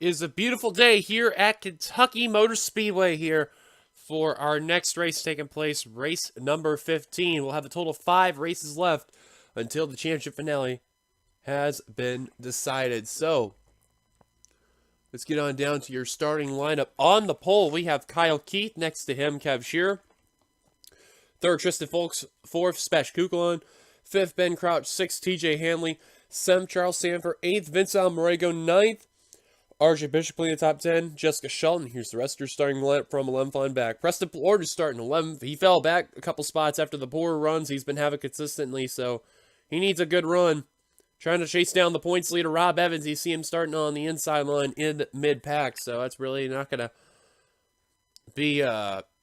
is a beautiful day here at Kentucky Motor Speedway here for our next race taking place, race number 15. We'll have a total of 5 races left until the championship finale has been decided. So, let's get on down to your starting lineup. On the pole, we have Kyle Keith. Next to him, Kev Shearer. Third, Tristan Folks. Fourth, Spesh Kukulon. Fifth, Ben Crouch. Sixth, TJ Hanley. Seventh, Charles Sanford. Eighth, Vince Almarego. Ninth, RJ Bishop in the top 10. Jessica Shelton. Here's the rest of your starting lineup from 11th line back. Preston Plord is starting 11th. He fell back a couple spots after the poor runs he's been having consistently, so he needs a good run. Trying to chase down the points leader, Rob Evans. You see him starting on the inside line in mid-pack, so that's really not going to be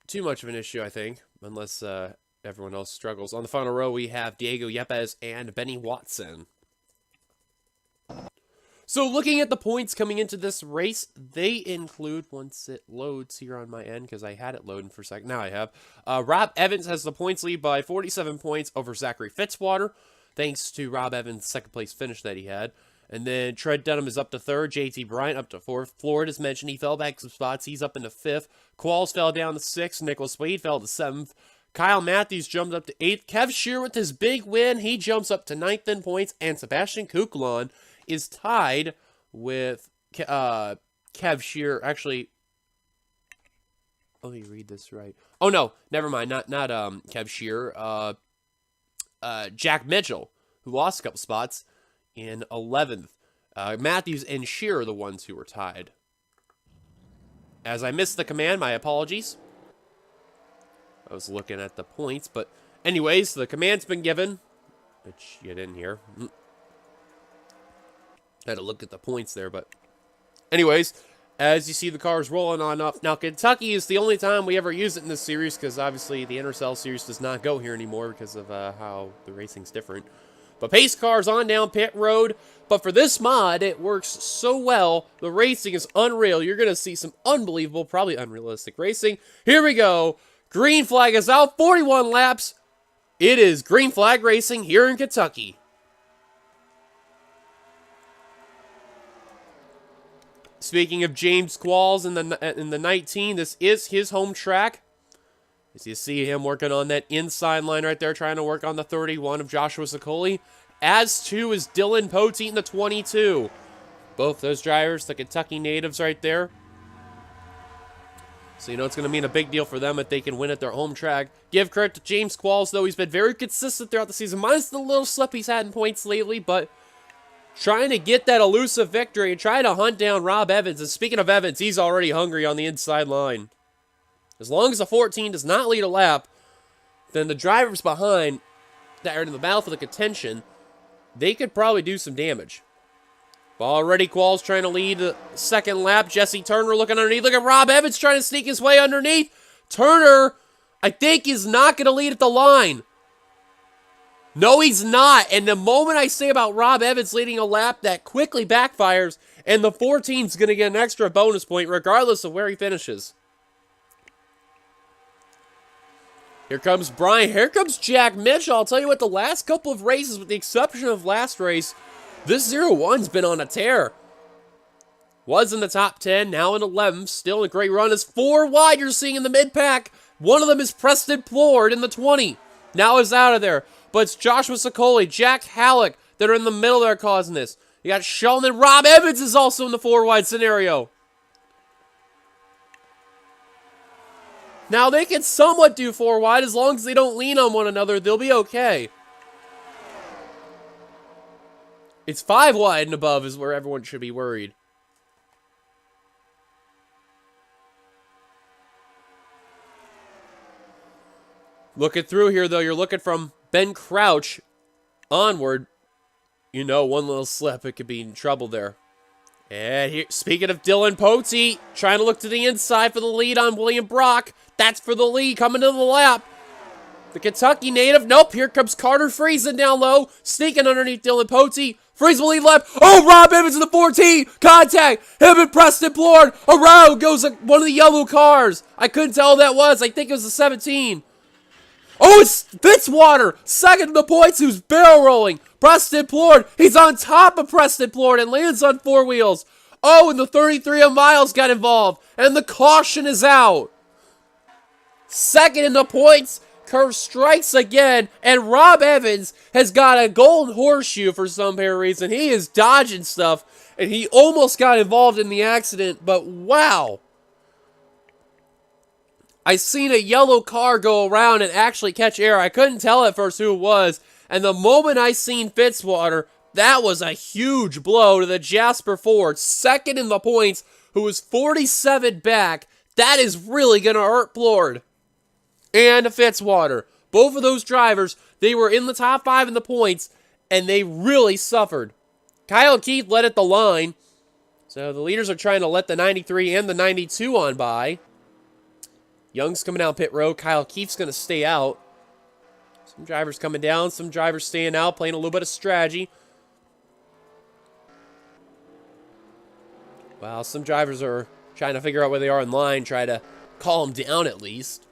too much of an issue, I think, unless everyone else struggles. On the final row, we have Diego Yepes and Benny Watson. So looking at the points coming into this race, they include, once it loads here on my end, because I had it loading for a second, now I have, Rob Evans has the points lead by 47 points over Zachary Fitzwater, thanks to Rob Evans' second place finish that he had. And then Trent Dunham is up to 3rd, JT Bryant up to 4th. Florida, as mentioned, he fell back some spots, he's up into 5th. Qualls fell down to 6th, Nicholas Wade fell to 7th. Kyle Matthews jumped up to 8th. Kev Shearer with his big win, he jumps up to 9th in points, and Sebastian Kukulon is tied with Kev Shearer. Actually, let me read this right. Oh no, never mind. Not Kev Shearer. Jack Mitchell, who lost a couple spots, in 11th. Matthews and Shearer are the ones who were tied. As I missed the command, my apologies. I was looking at the points, but anyways, the command's been given, which you didn't hear. Had to look at the points there, but anyways, as you see the cars rolling on up. Now, Kentucky is the only time we ever use it in this series, because obviously the NRSL series does not go here anymore because of how the racing's different. But pace cars on down pit road. But for this mod, it works so well. The racing is unreal. You're going to see some unbelievable, probably unrealistic racing. Here we go. Green flag is out. 41 laps. It is green flag racing here in Kentucky. Speaking of James Qualls in the 19, this is his home track. As you see him working on that inside line right there, trying to work on the 31 of Joshua Sicoli. As too is Dylan Poteet in the 22. Both those drivers, the Kentucky natives right there. So you know it's going to mean a big deal for them if they can win at their home track. Give credit to James Qualls, though. He's been very consistent throughout the season, minus the little slip he's had in points lately, but trying to get that elusive victory and trying to hunt down Rob Evans. And speaking of Evans, he's already hungry on the inside line. As long as the 14 does not lead a lap, then the drivers behind that are in the battle for the contention, they could probably do some damage. But already Qualls trying to lead the second lap. Jesse Turner looking underneath. Look at Rob Evans trying to sneak his way underneath. Turner, I think, is not going to lead at the line. No, he's not. And the moment I say about Rob Evans leading a lap, that quickly backfires, and the 14's going to get an extra bonus point regardless of where he finishes. Here comes Brian. Here comes Jack Mitchell. I'll tell you what, the last couple of races, with the exception of last race, this 01's been on a tear. Was in the top 10, now in 11th. Still a great run. Is 4 wide you're seeing in the mid-pack. One of them is Preston Plord in the 20. Now is out of there. But it's Joshua Sicoli, Jack Halleck that are in the middle there causing this. You got Sheldon, and Rob Evans is also in the 4-wide scenario. Now, they can somewhat do 4 wide as long as they don't lean on one another. They'll be okay. It's 5 wide and above is where everyone should be worried. Looking through here, though, you're looking from Ben Crouch onward. You know, one little slip, it could be in trouble there. And here, speaking of Dylan Poteet, trying to look to the inside for the lead on William Brock. That's for the lead, coming to the lap. The Kentucky native, nope, here comes Carter Friesen down low, sneaking underneath Dylan Poteet. Friesen will lead left. Oh, Rob Evans in the 14. Contact. Him and Preston Plord. Around goes one of the yellow cars. I couldn't tell who that was. I think it was the 17. Oh, it's Fitzwater. Second in the points, who's barrel rolling. Preston Plord. He's on top of Preston Plord and lands on 4 wheels. Oh, and the 33 of Miles got involved, and the caution is out. Second in the points, Curve strikes again, and Rob Evans has got a golden horseshoe for some reason. He is dodging stuff, and he almost got involved in the accident, but wow. I seen a yellow car go around and actually catch air. I couldn't tell at first who it was, and the moment I seen Fitzwater, that was a huge blow to the Jasper Ford, second in the points, who was 47 back. That is really going to hurt Plord and Fitzwater. Both of those drivers, they were in the top 5 in the points, and they really suffered. Kyle Keith led at the line, so the leaders are trying to let the 93 and the 92 on by. Young's coming down pit road. Kyle Keith's going to stay out. Some drivers coming down, some drivers staying out, playing a little bit of strategy. Well, some drivers are trying to figure out where they are in line, try to calm down at least.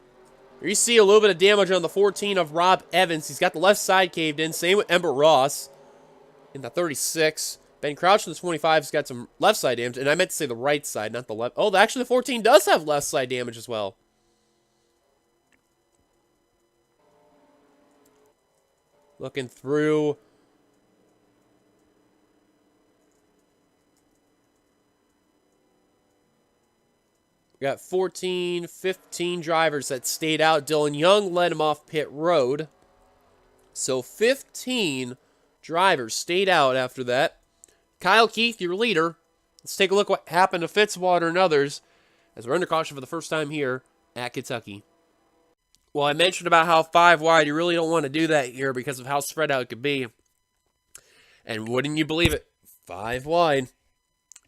Here you see a little bit of damage on the 14 of Rob Evans. He's got the left side caved in. Same with Ember Ross in the 36. Ben Crouch in the 25 has got some left side damage. And I meant to say the right side, not the left. Oh, actually the 14 does have left side damage as well. Looking through. We got 14, 15 drivers that stayed out. Dylan Young led him off pit road. So 15 drivers stayed out after that. Kyle Keith, your leader. Let's take a look what happened to Fitzwater and others as we're under caution for the first time here at Kentucky. Well, I mentioned about how 5 wide, you really don't want to do that here because of how spread out it could be. And wouldn't you believe it? 5 wide.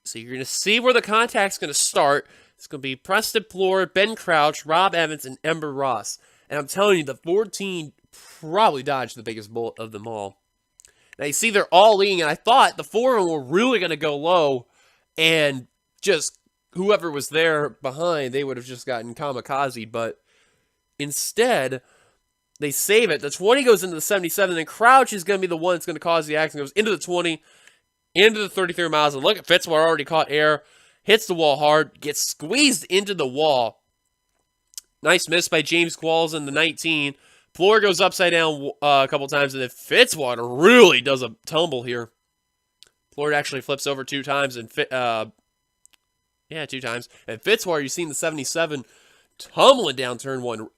So you're going to see where the contact's going to start. It's going to be Preston Plord, Ben Crouch, Rob Evans, and Ember Ross. And I'm telling you, the 14 probably dodged the biggest bullet of them all. Now, you see they're all leading, and I thought the 4 of them were really going to go low, and just whoever was there behind, they would have just gotten kamikaze, but instead, they save it. The 20 goes into the 77, and Crouch is going to be the one that's going to cause the accident. Goes into the 20, into the 33 miles, and look at Fitzwater already caught air. Hits the wall hard, gets squeezed into the wall. Nice miss by James Qualls in the 19. Plord goes upside down a couple times, and then Fitzwater really does a tumble here. Plord actually flips over 2 times, and 2 times. And Fitzwater, you've seen the 77 tumbling down turn 1.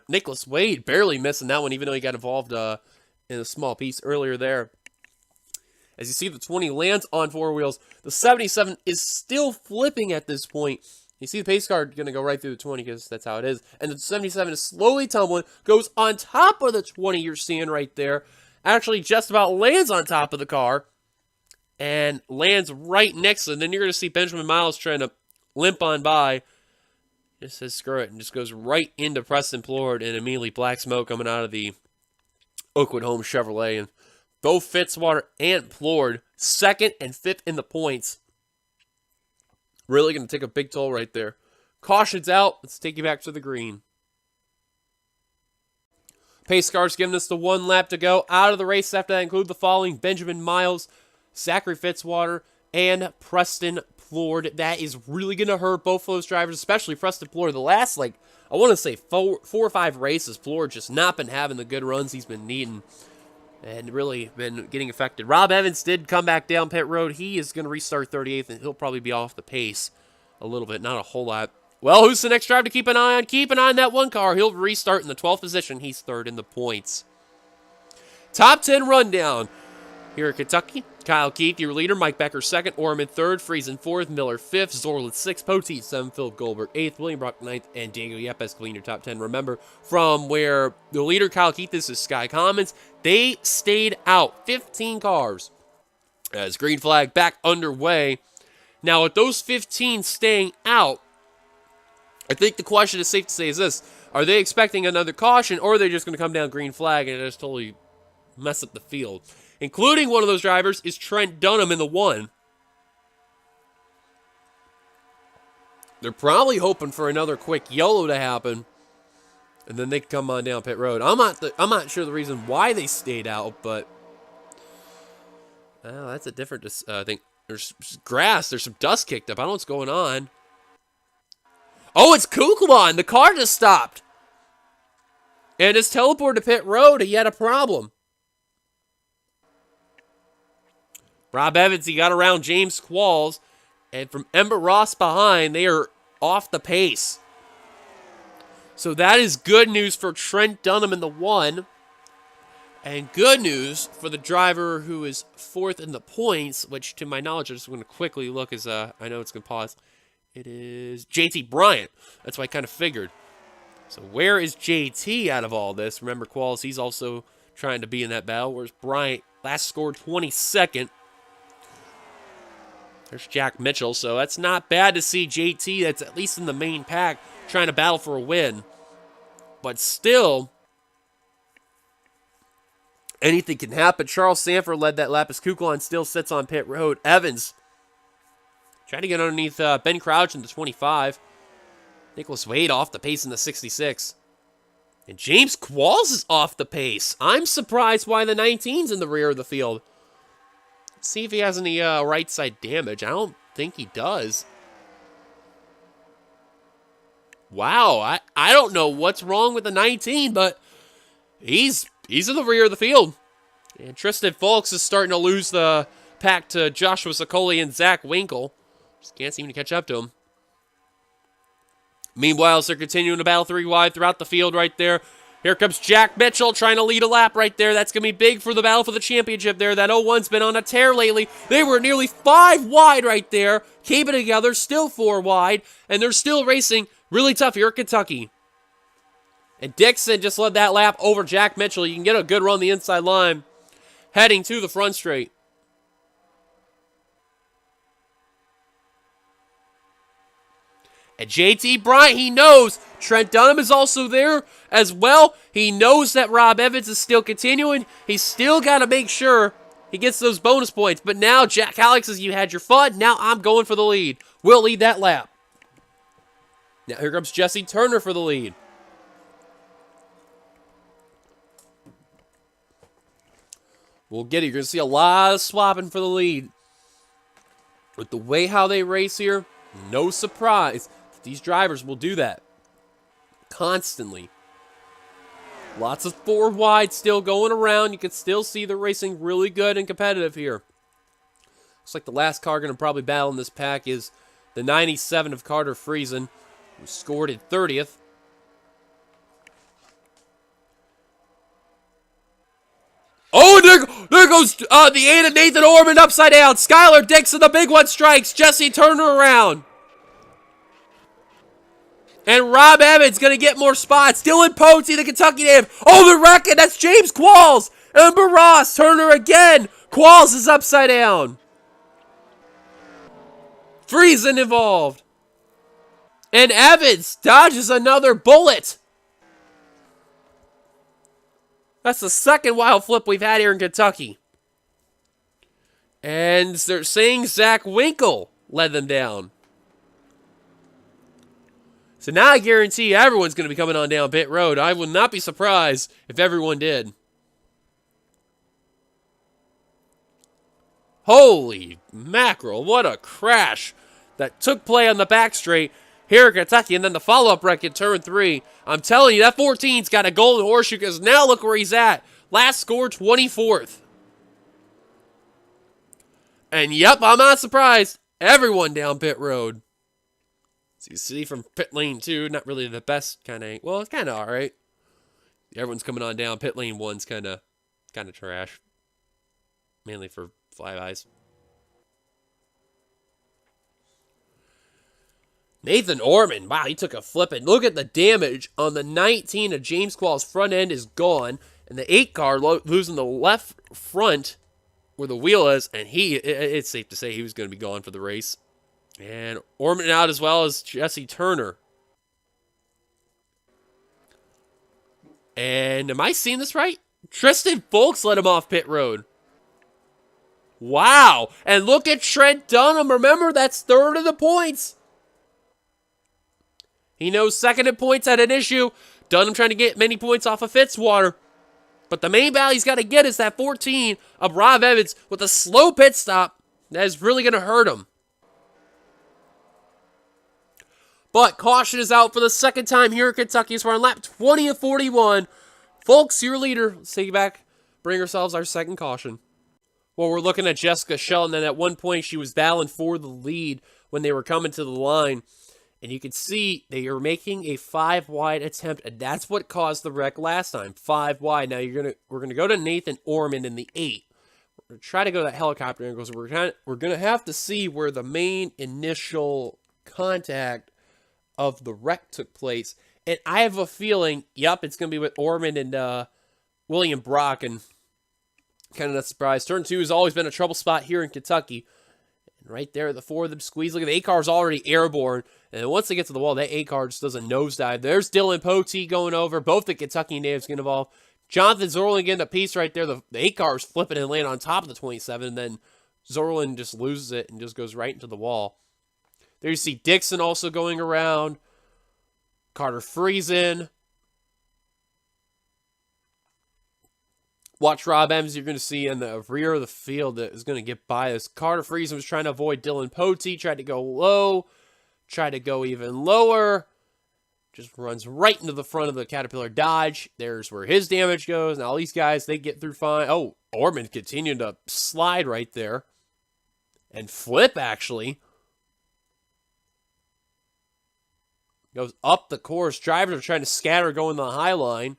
Nicholas Wade barely missing that one, even though he got involved in a small piece earlier there. As you see, the 20 lands on 4 wheels. The 77 is still flipping at this point. You see the pace car going to go right through the 20 because that's how it is. And the 77 is slowly tumbling, goes on top of the 20 you're seeing right there. Actually just about lands on top of the car. And lands right next to it. And then you're going to see Benjamin Miles trying to limp on by. Just says screw it and just goes right into Preston Plord and immediately black smoke coming out of the Oakwood Home Chevrolet. And both Fitzwater and Plord, 2nd and 5th in the points. Really going to take a big toll right there. Caution's out. Let's take you back to the green. Pace car's giving us the 1 lap to go. Out of the race after that include the following: Benjamin Miles, Zachary Fitzwater, and Preston Plord. That is really going to hurt both of those drivers, especially Preston Plord. The last, I want to say 4 or 5 races, Plord just not been having the good runs he's been needing. And really been getting affected. Rob Evans did come back down pit road. He is going to restart 38th, and he'll probably be off the pace a little bit, not a whole lot. Well, who's the next driver to keep an eye on? Keep an eye on that 1 car. He'll restart in the 12th position. He's 3rd in the points. Top 10 rundown here at Kentucky. Kyle Keith, your leader. Mike Becker, 2nd. Orman, 3rd. Friesen, 4th. Miller, 5th. Zorlin, 6th. Poteet, 7th. Phil Goldberg, 8th. William Brock, 9th. And Diego Yepes clean your top 10. Remember, from where the leader, Kyle Keith, this is Sky Commons. They stayed out. 15 cars. As green flag back underway. Now, with those 15 staying out, I think the question is safe to say is this: are they expecting another caution, or are they just going to come down green flag and just totally mess up the field? Including one of those drivers is Trent Dunham in the 1. They're probably hoping for another quick yellow to happen, and then they can come on down pit road. I'm not sure the reason why they stayed out, but that's a different thing. There's grass. There's some dust kicked up. I don't know what's going on. Oh, it's Kukulon. The car just stopped. And it's teleported to pit road. He had a problem. Rob Evans, he got around James Qualls. And from Ember Ross behind, they are off the pace. So that is good news for Trent Dunham in the 1. And good news for the driver who is 4th in the points, which to my knowledge, I'm just going to quickly look as I know it's going to pause. It is JT Bryant. That's what I kind of figured. So where is JT out of all this? Remember, Qualls, he's also trying to be in that battle. Where's Bryant? Last scored 22nd. There's Jack Mitchell. So that's not bad to see JT, that's at least in the main pack, trying to battle for a win. But still, anything can happen. Charles Sanford led that lap as Kukulon still sits on pit road. Evans trying to get underneath Ben Crouch in the 25. Nicholas Wade off the pace in the 66. And James Qualls is off the pace. I'm surprised why the 19's in the rear of the field. Let's see if he has any right side damage. I don't think he does. Wow, I don't know what's wrong with the 19, but he's in the rear of the field. And Tristan Fulks is starting to lose the pack to Joshua Sicoli and Zach Winkle. Just can't seem to catch up to him. Meanwhile, as they're continuing to battle 3 wide throughout the field right there. Here comes Jack Mitchell trying to lead a lap right there. That's going to be big for the battle for the championship there. That 01's been on a tear lately. They were nearly 5 wide right there. Keep it together, still 4 wide. And they're still racing really tough here at Kentucky. And Dixon just led that lap over Jack Mitchell. You can get a good run the inside line. Heading to the front straight. And JT Bryant, he knows Trent Dunham is also there as well. He knows that Rob Evans is still continuing. He's still got to make sure he gets those bonus points. But now Jack Alex says, you had your fun. Now I'm going for the lead. We'll lead that lap. Now here comes Jesse Turner for the lead. We'll get it. You're going to see a lot of swapping for the lead. With the way how they race here, no surprise. These drivers will do that constantly. Lots of 4 wide still going around. You can still see they're racing really good and competitive here. Looks like the last car going to probably battle in this pack is the 97 of Carter Friesen, who scored in 30th. Oh, there goes the 8 of Nathan Orman upside down. Skylar Dixon, the big one, strikes. Jesse Turner around. And Rob Evans going to get more spots. Dylan Potey, the Kentucky native. Oh, the wrecking. That's James Qualls. Ember Ross. Turner again. Qualls is upside down. Friesen involved. And Evans dodges another bullet. That's the second wild flip we've had here in Kentucky. And they're saying Zach Winkle led them down. So now I guarantee everyone's going to be coming on down pit road. I would not be surprised if everyone did. Holy mackerel, what a crash that took play on the back straight here in Kentucky. And then the follow-up wreck in turn 3. I'm telling you, that 14's got a golden horseshoe because now look where he's at. Last score, 24th. And yep, I'm not surprised. Everyone down pit road. So you see from pit lane 2, not really the best kind of, well, it's kind of all right. Everyone's coming on down. Pit lane 1's kind of trash. Mainly for flybys. Nathan Orman, wow, he took a flip. And look at the damage on the 19 of James Qualls' front end is gone. And the 8 car losing the left front where the wheel is. And it's safe to say he was going to be gone for the race. And Orman out as well as Jesse Turner. And am I seeing this right? Tristan Fulks led him off pit road. Wow. And look at Trent Dunham. Remember, that's 3rd of the points. He knows 2nd at points had an issue. Dunham trying to get many points off of Fitzwater. But the main battle he's got to get is that 14 of Rob Evans with a slow pit stop. That is really going to hurt him. But caution is out for the second time here at Kentucky. So we're on lap 20 of 41. Folks, your leader. Let's take it back. Bring ourselves our second caution. Well, we're looking at Jessica Shelton, and at one point she was battling for the lead when they were coming to the line. And you can see they are making a 5-wide attempt, and that's what caused the wreck last time. 5 wide. Now we're gonna go to Nathan Orman in the 8. We're gonna try to go to that helicopter angle. So we're gonna have to see where the main initial contact of the wreck took place. And I have a feeling, yep, it's gonna be with Orman and William Brock, and kind of not surprised. Turn 2 has always been a trouble spot here in Kentucky. And right there, the 4 of them squeeze. Look at the 8 car is already airborne. And once they get to the wall, that 8 car just does a nosedive. There's Dylan Poteet going over. Both the Kentucky natives get involved. Jonathan Zorlin getting a piece right there. The 8 car is flipping and landing on top of the 27. And then Zorlin just loses it and just goes right into the wall. There you see Dixon also going around. Carter Friesen. Watch Rob Evans, you're going to see in the rear of the field that is going to get by us. Carter Friesen was trying to avoid Dylan Poteet, tried to go low, tried to go even lower. Just runs right into the front of the Caterpillar Dodge. There's where his damage goes. Now, all these guys, they get through fine. Oh, Orman continued to slide right there. And flip, actually. Goes up the course. Drivers are trying to scatter going the high line.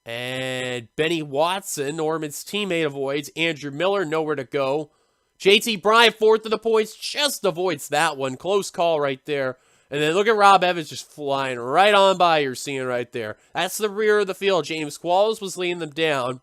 And Benny Watson, Orman's teammate, avoids. Andrew Miller, nowhere to go. JT Bryant, 4th of the points, just avoids that one. Close call right there. And then look at Rob Evans just flying right on by, you're seeing right there. That's the rear of the field. James Qualls was leading them down.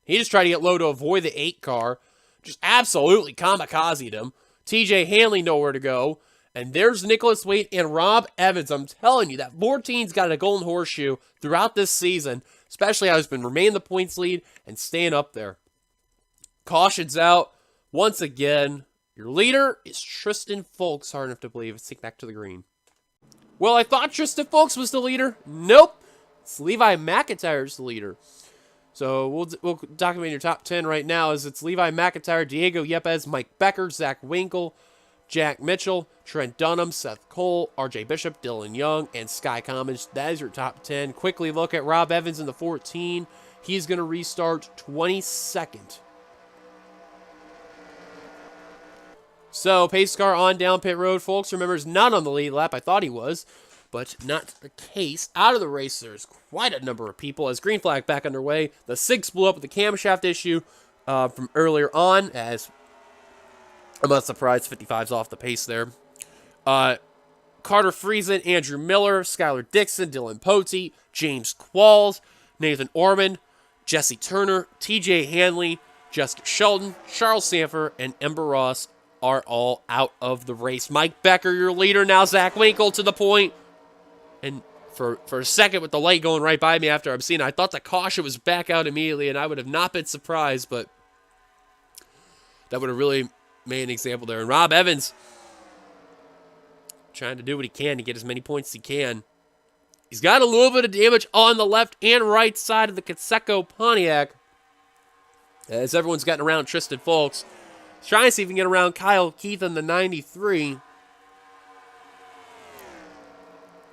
He just tried to get low to avoid the 8 car. Just absolutely kamikazed him. TJ Hanley, nowhere to go. And there's Nicholas Waite and Rob Evans. I'm telling you, that 14's got a golden horseshoe throughout this season. Especially how he's been remaining the points lead and staying up there. Caution's out. Once again, your leader is Tristan Folks. Hard enough to believe. Let's take back to the green. Well, I thought Tristan Folks was the leader. Nope. It's Levi McIntyre's the leader. So we'll document your top 10 right now as it's Levi McIntyre, Diego Yepes, Mike Becker, Zach Winkle, Jack Mitchell, Trent Dunham, Seth Cole, RJ Bishop, Dylan Young, and Sky Commons. That is your top 10. Quickly look at Rob Evans in the 14. He's going to restart 22nd. So, pace car on down pit road, folks. Remember, is not on the lead lap. I thought he was, but not the case. Out of the race, there's quite a number of people. As green flag back underway, the 6 blew up with the camshaft issue from earlier on, as I'm not surprised 55's off the pace there. Carter Friesen, Andrew Miller, Skylar Dixon, Dylan Poteet, James Qualls, Nathan Orman, Jesse Turner, TJ Hanley, Jessica Shelton, Charles Sanford, and Ember Ross are all out of the race. Mike Becker, your leader. Now Zach Winkle to the point. And for a second with the light going right by me after I'm seeing it, I thought the caution was back out immediately, and I would have not been surprised, but that would have really made an example there. And Rob Evans trying to do what he can to get as many points as he can. He's got a little bit of damage on the left and right side of the Conseco Pontiac, as everyone's gotten around Tristan Folks. He's trying to see if he can get around Kyle Keith in the 93.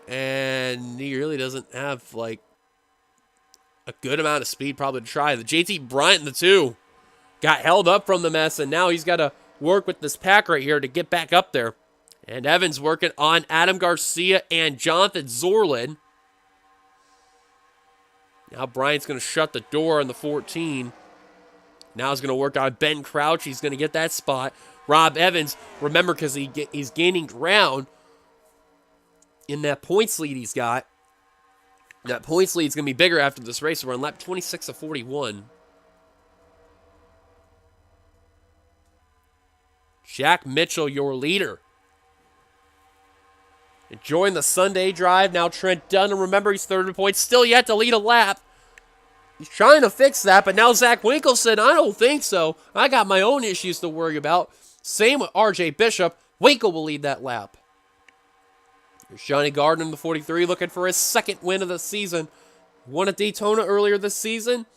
And he really doesn't have, like, a good amount of speed probably to try. The JT Bryant in the 2 got held up from the mess, and now he's got to work with this pack right here to get back up there. And Evans working on Adam Garcia and Jonathan Zorlin. Now Bryant's going to shut the door on the 14. Now he's going to work on Ben Crouch. He's going to get that spot. Rob Evans, remember, because he's gaining ground in that points lead he's got. That points lead is going to be bigger after this race. We're on lap 26 of 41. Jack Mitchell, your leader. Enjoying the Sunday drive. Now Trent Dunham, remember, he's 3rd in points. Still yet to lead a lap. He's trying to fix that, but now Zach Winkle said, I don't think so. I got my own issues to worry about. Same with RJ Bishop. Winkle will lead that lap. Here's Johnny Gardner in the 43 looking for his 2nd win of the season. Won at Daytona earlier this season.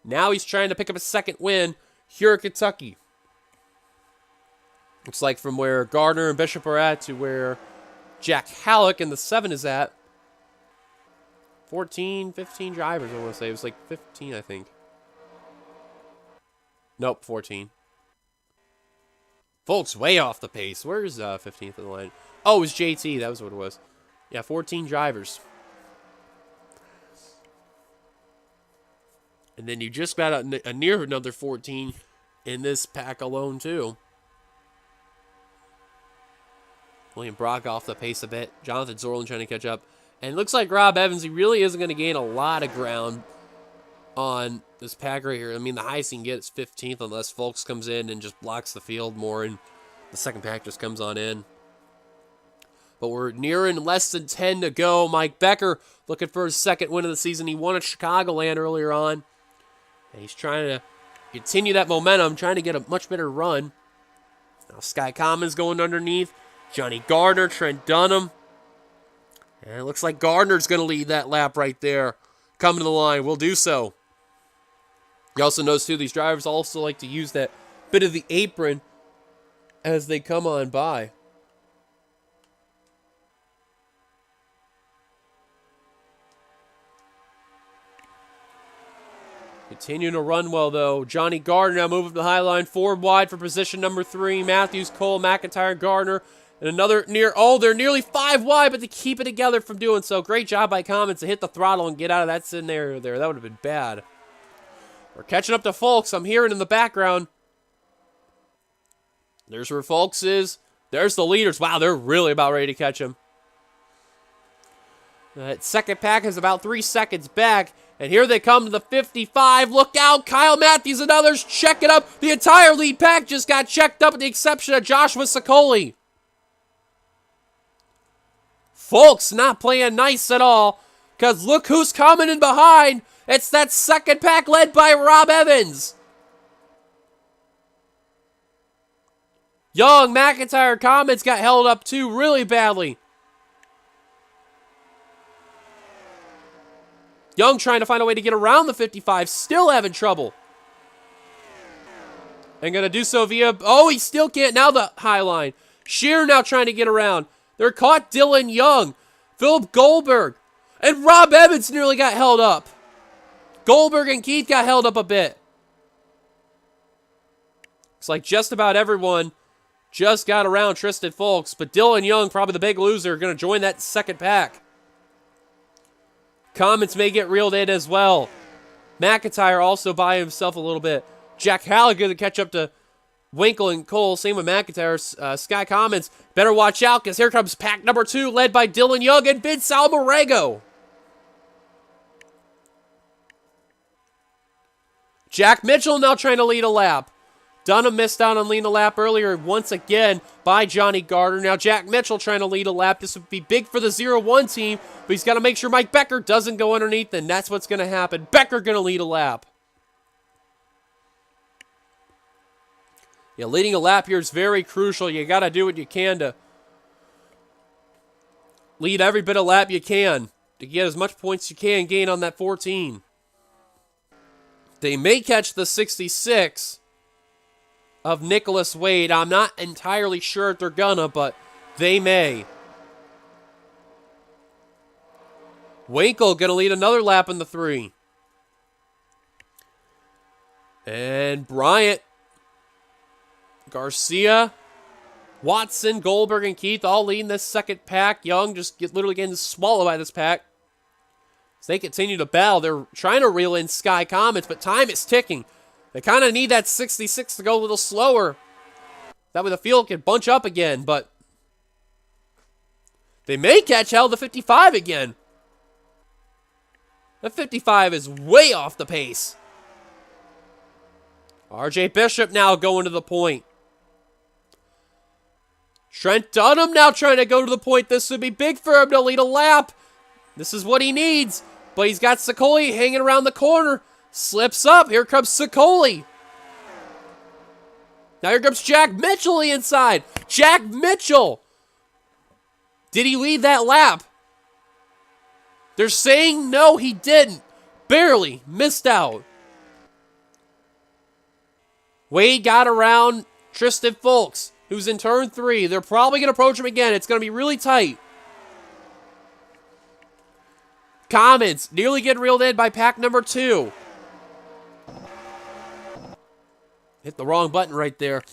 Now he's trying to pick up a 2nd win here at Kentucky. Looks like from where Gardner and Bishop are at to where Jack Halleck in the 7 is at. 14, 15 drivers, I want to say. It was like 15, I think. Nope, 14. Folks, way off the pace. Where's 15th in the line? Oh, it was JT. That was what it was. Yeah, 14 drivers. And then you just got a near another 14 in this pack alone, too. William Brock off the pace a bit. Jonathan Zorlin trying to catch up. And it looks like Rob Evans, he really isn't going to gain a lot of ground on this pack right here. I mean, the highest he can get is 15th unless Folks comes in and just blocks the field more and the second pack just comes on in. But we're nearing less than 10 to go. Mike Becker looking for his second win of the season. He won at Chicagoland earlier on. And he's trying to continue that momentum, trying to get a much better run. Now Sky Commons going underneath. Johnny Gardner, Trent Dunham. And it looks like Gardner's going to lead that lap right there. Coming to the line, will do so. You also notice, too, these drivers also like to use that bit of the apron as they come on by. Continuing to run well, though. Johnny Gardner now moving to the high line. Forward wide for position number 3. Matthews, Cole, McIntyre, Gardner. And another near... Oh, they're nearly 5 wide, but they keep it together from doing so. Great job by Commons to hit the throttle and get out of that scenario there. That would have been bad. We're catching up to Folks. I'm hearing in the background. There's where Folks is. There's the leaders. Wow, they're really about ready to catch him. That second pack is about 3 seconds back. And here they come to the 55. Look out. Kyle Matthews and others check it up. The entire lead pack just got checked up with the exception of Joshua Sicoli. Folks not playing nice at all. Because look who's coming in behind. It's that second pack led by Rob Evans. Young, McIntyre, Commons got held up too really badly. Young trying to find a way to get around the 55. Still having trouble. And going to do so via... Oh, he still can't. Now the high line. Shearer now trying to get around. They're caught Dylan Young. Philip Goldberg. And Rob Evans nearly got held up. Goldberg and Keith got held up a bit. Looks like just about everyone just got around Tristan Folks. But Dylan Young, probably the big loser, going to join that second pack. Commons may get reeled in as well. McIntyre also by himself a little bit. Jack Halleck going to catch up to Winkle and Cole. Same with McIntyre. Sky Commons better watch out because here comes pack number 2 led by Dylan Young and Vince Almarego. Jack Mitchell now trying to lead a lap. Dunham missed out on leading a lap earlier once again by Johnny Gardner. Now Jack Mitchell trying to lead a lap. This would be big for the 0-1 team, but he's got to make sure Mike Becker doesn't go underneath, and that's what's going to happen. Becker going to lead a lap. Yeah, leading a lap here is very crucial. You got to do what you can to lead every bit of lap you can to get as much points you can gain on that 14. They may catch the 66 of Nicholas Wade. I'm not entirely sure if they're gonna, but they may. Winkle gonna lead another lap in the 3. And Bryant, Garcia, Watson, Goldberg, and Keith all leading this second pack. Young just literally getting swallowed by this pack. As they continue to battle, they're trying to reel in Sky Commons, but time is ticking. They kind of need that 66 to go a little slower. That way the field can bunch up again, but they may catch hell the 55 again. The 55 is way off the pace. RJ Bishop now going to the point. Trent Dunham now trying to go to the point. This would be big for him to lead a lap. This is what he needs. But he's got Sicoli hanging around the corner. Slips up. Here comes Sicoli. Now here comes Jack Mitchell the inside. Jack Mitchell. Did he lead that lap? They're saying no, he didn't. Barely missed out. Wade got around Tristan Folks. who's in turn 3. They're probably going to approach him again. It's going to be really tight. Commons nearly getting reeled in by pack number 2. Hit the wrong button right there.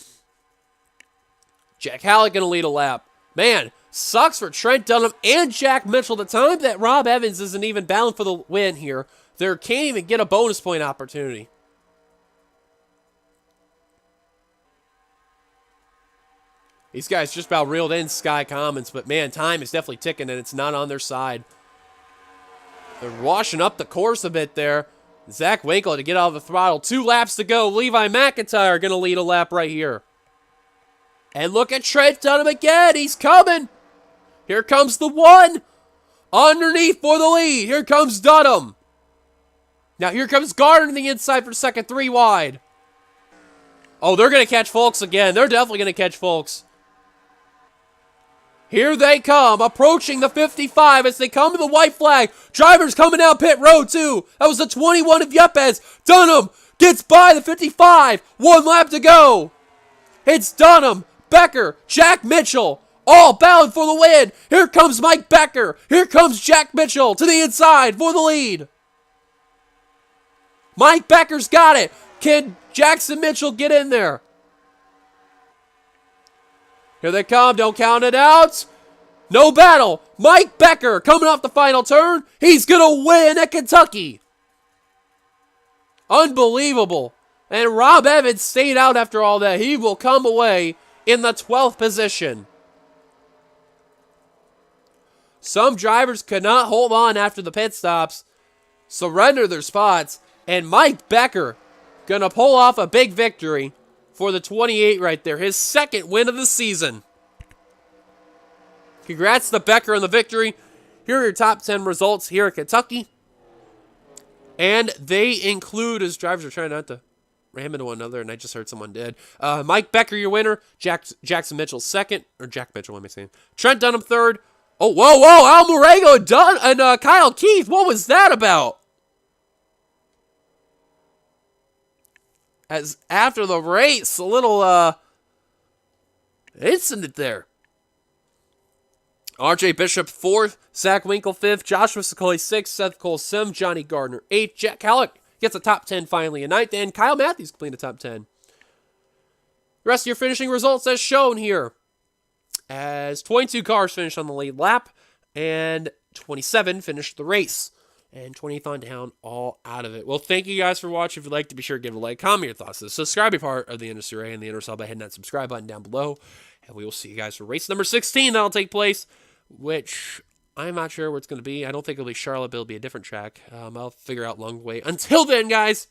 Jack Halleck going to lead a lap. Man, sucks for Trent Dunham and Jack Mitchell. The time that Rob Evans isn't even battling for the win here, they can't even get a bonus point opportunity. These guys just about reeled in Sky Commons, but man, time is definitely ticking and it's not on their side. They're washing up the course a bit there. Zach Winkle to get out of the throttle. 2 laps to go. Levi McIntyre going to lead a lap right here. And look at Trent Dunham again. He's coming. Here comes the 1. Underneath for the lead. Here comes Dunham. Now here comes Gardner on the inside for second. 3 wide. Oh, they're going to catch Folks again. They're definitely going to catch Folks. Here they come, approaching the 55 as they come to the white flag. Drivers coming down pit road, too. That was the 21 of Yepes. Dunham gets by the 55. 1 lap to go. It's Dunham, Becker, Jack Mitchell, all battling for the win. Here comes Mike Becker. Here comes Jack Mitchell to the inside for the lead. Mike Becker's got it. Can Jackson Mitchell get in there? Here they come. Don't count it out. No battle. Mike Becker coming off the final turn. He's going to win at Kentucky. Unbelievable. And Rob Evans stayed out after all that. He will come away in the 12th position. Some drivers could not hold on after the pit stops, surrender their spots, and Mike Becker going to pull off a big victory for the 28 right there. His 2nd win of the season. Congrats to Becker on the victory. Here are your top 10 results here at Kentucky. And they include, as drivers are trying not to ram into one another, and I just heard someone did. Mike Becker, your winner. Jackson Mitchell, 2nd. Or Jack Mitchell, what am I saying? Trent Dunham, 3rd. Oh, whoa. Al Morego and Kyle Keith. What was that about? As after the race, a little incident there. RJ Bishop 4th, Zach Winkle 5th, Joshua Sequoia 6th, Seth Cole Sim, Johnny Gardner 8th, Jack Halleck gets a top 10 finally a 9th, and Kyle Matthews completing the top 10. The rest of your finishing results as shown here. As 22 cars finished on the lead lap, and 27 finished the race. And 20th on down, all out of it. Well, thank you guys for watching. If you'd like to, be sure to give it a like, comment your thoughts. Subscribe, be part of the NNSCRA and the NRSL by hitting that subscribe button down below. And we will see you guys for race number 16 that'll take place, which I'm not sure where it's going to be. I don't think it'll be Charlotte, but it'll be a different track. I'll figure out along the way. Until then, guys,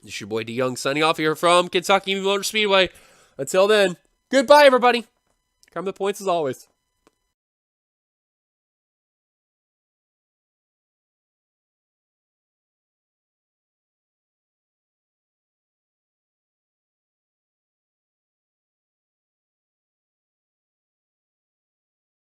this is your boy D Young signing off here from Kentucky Motor Speedway. Until then, goodbye, everybody. Come to the points as always.